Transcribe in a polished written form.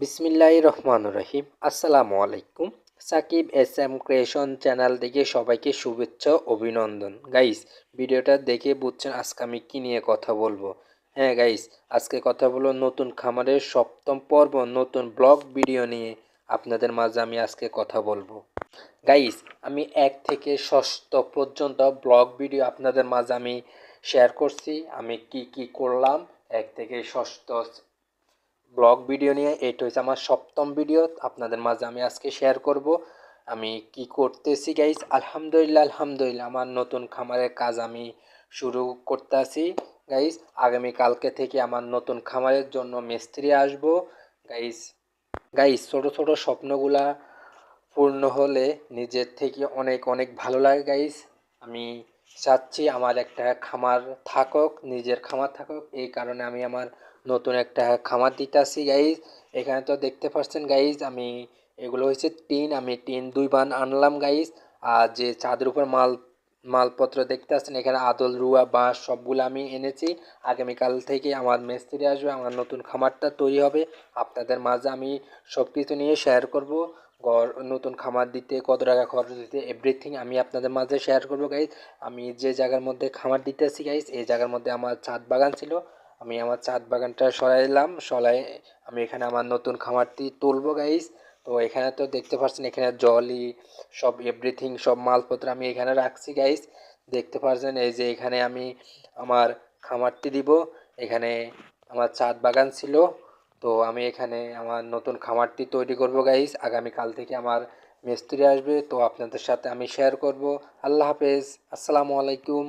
বিসমিল্লাহির রহমানির রহিম। আসসালামু আলাইকুম। Sakib S M creation channel থেকে সবাইকে শুভেচ্ছা অভিনন্দন। গাইস, ভিডিওটা দেখে বুঝছেন আজকে আমি কি নিয়ে কথা বলবো। হ্যাঁ গাইস, আজকে কথা বলবো নতুন খামারের সপ্তম পর্ব নতুন ব্লগ ভিডিও নিয়ে। আপনাদের মাঝে আমি আজকে কথা বলবো। গাইস, আমি 1 থেকে 6 পর্যন্ত ব্লগ ভিডিও আপনাদের মাঝে আমি শেয়ার করছি। আমি কি করলাম 1 থেকে 6 ব্লগ ভিডিও নিয়ে। এটা হচ্ছে আমার সপ্তম ভিডিও, আপনাদের মাঝে আমি আজকে শেয়ার করব আমি কি করতেছি। গাইস, আলহামদুলিল্লাহ আমার নতুন খামারের কাজ আমি শুরু করতে আছি। গাইস, আগামী কালকে থেকে আমার নতুন খামারের জন্য মিস্ত্রি আসবো। গাইস গাইস ছোট ছোট স্বপ্নগুলা পূর্ণ হলে নিজের থেকে অনেক অনেক ভালো লাগে। গাইস, আমি চাচ্ছি আমার একটা খামার থাকুক, নিজের খামার থাকুক। এই কারণে আমি আমার নতুন একটা খামার দিতেছি। গাইস, এখানে তো দেখতে পাচ্ছেন গাইস, আমি এগুলো হচ্ছে টিন, আমি টিন 2 বান আনলাম। গাইস, আর যে ছাদের উপর মালপত্র দেখতে পাচ্ছেন এখানে আদল রুয়া বাঁশ সবগুলো আমি এনেছি। আগামীকাল থেকে আমার মিস্ত্রি আসবে, আমার নতুন খামারটা তৈরি হবে। আপনাদের মাঝে আমি সব কিছু নিয়ে শেয়ার করব। নতুন খামার দিতে কত টাকা খরচ দিতে এভরিথিং আমি আপনাদের মাঝে শেয়ার করব। গাইস, আমি যে জায়গার মধ্যে খামার দিতেছি গাইস, এই জায়গার মধ্যে আমার ছাদ বাগান ছিল। আমি আমার ছাদ বাগানটা সরাইলাম, আমি এখানে আমার নতুন খামারটি তুলবো। গাইস, তো এখানে তো দেখতে পাচ্ছেন এখানে জলই সব এভরিথিং সব মালপত্র আমি এখানে রাখছি। গাইস, দেখতে পাচ্ছেন এই যে এখানে আমি আমার খামারটি দিব। এখানে আমার ছাদ বাগান ছিল, তো আমি এখানে আমার নতুন খামারটি তৈরি করব। গাইস, আগামীকাল থেকে আমার মিস্ত্রি আসবে, তো আপনাদের সাথে আমি শেয়ার করব। আল্লাহ হাফেজ, আসসালামু আলাইকুম।